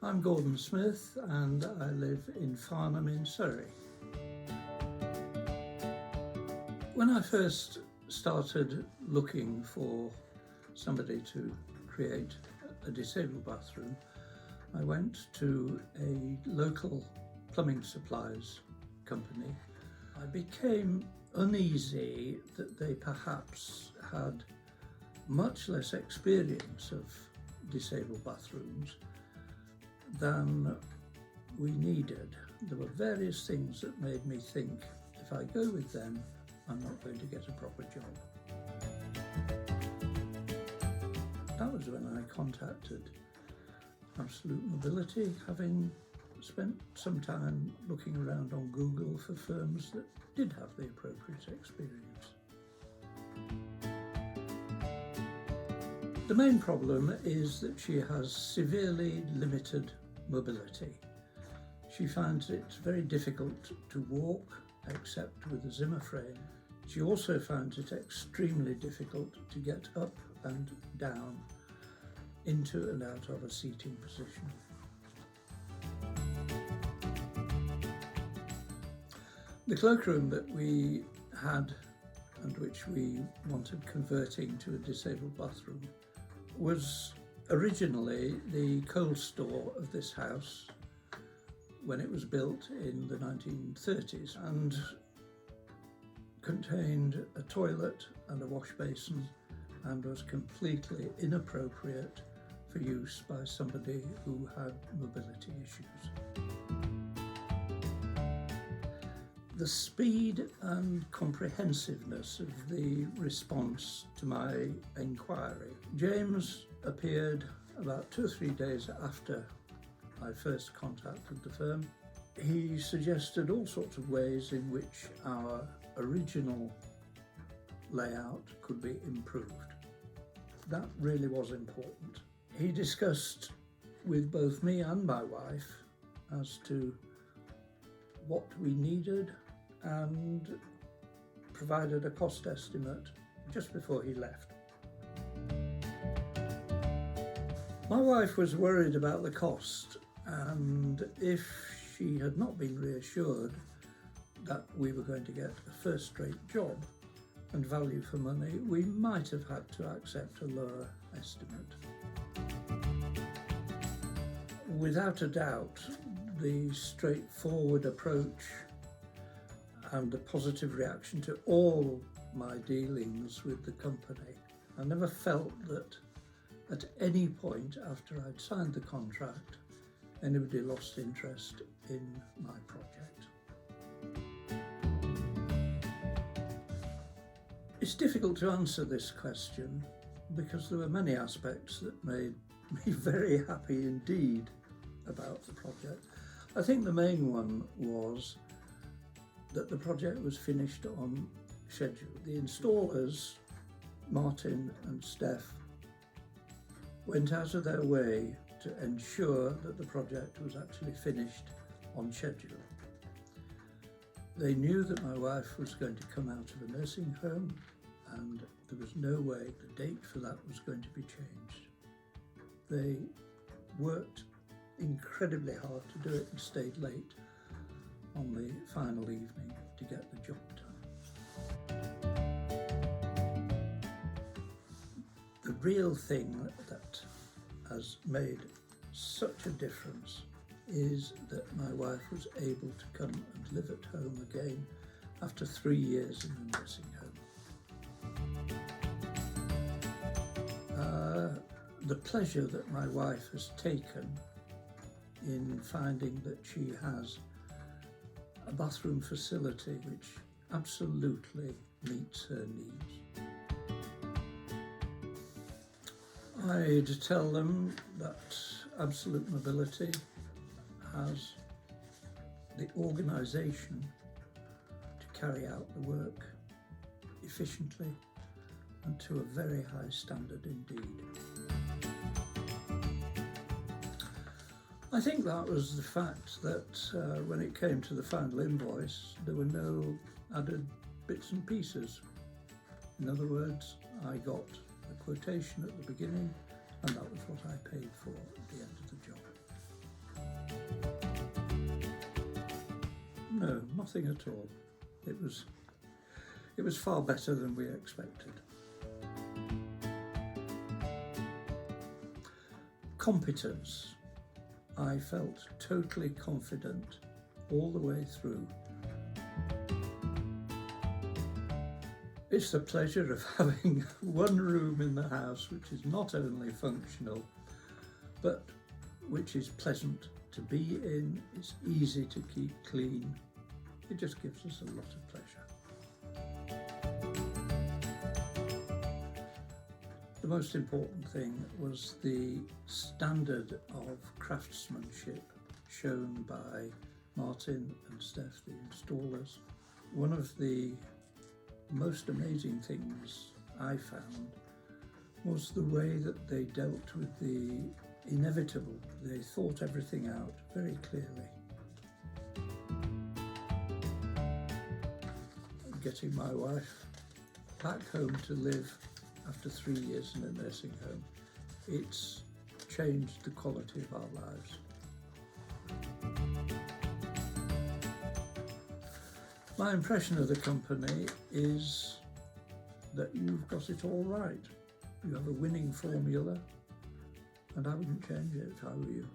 I'm Gordon Smith and I live in Farnham in Surrey. When I first started looking for somebody to create a disabled bathroom, I went to a local plumbing supplies company. I became uneasy that they perhaps had much less experience of disabled bathrooms than we needed. There were various things that made me think, if I go with them, I'm not going to get a proper job. That was when I contacted Absolute Mobility, having spent some time looking around on Google for firms that did have the appropriate experience. The main problem is that she has severely limited mobility. She finds it very difficult to walk except with a Zimmer frame. She also finds it extremely difficult to get up and down into and out of a seating position. The cloakroom that we had and which we wanted converting to a disabled bathroom was originally the coal store of this house when it was built in the 1930s and contained a toilet and a wash basin and was completely inappropriate for use by somebody who had mobility issues. The speed and comprehensiveness of the response to my inquiry. James appeared about 2 or 3 days after I first contacted the firm. He suggested all sorts of ways in which our original layout could be improved. That really was important. He discussed with both me and my wife as to what we needed and provided a cost estimate just before he left. My wife was worried about the cost, and if she had not been reassured that we were going to get a first-rate job and value for money, we might have had to accept a lower estimate. Without a doubt, the straightforward approach and the positive reaction to all my dealings with the company. I never felt that at any point after I'd signed the contract, anybody lost interest in my project. It's difficult to answer this question because there were many aspects that made me very happy indeed about the project. I think the main one was that the project was finished on schedule. The installers, Martin and Steph, went out of their way to ensure that the project was actually finished on schedule. They knew that my wife was going to come out of a nursing home and there was no way the date for that was going to be changed. They worked incredibly hard to do it and stayed late on the final evening to get the job done. The real thing that has made such a difference is that my wife was able to come and live at home again after 3 years in the nursing home. The pleasure that my wife has taken in finding that she has a bathroom facility which absolutely meets her needs. I'd tell them that Absolute Mobility has the organisation to carry out the work efficiently and to a very high standard indeed. I think that was the fact that when it came to the final invoice, there were no added bits and pieces. In other words, I got a quotation at the beginning and that was what I paid for at the end of the job. No, nothing at all. It was far better than we expected. Competence. I felt totally confident all the way through. It's the pleasure of having one room in the house which is not only functional, but which is pleasant to be in, it's easy to keep clean. It just gives us a lot of pleasure. The most important thing was the standard of craftsmanship shown by Martin and Steph, the installers. One of the most amazing things I found was the way that they dealt with the inevitable. They thought everything out very clearly. Getting my wife back home to live after 3 years in a nursing home, it's changed the quality of our lives. My impression of the company is that you've got it all right. You have a winning formula, and I wouldn't change it if I were you.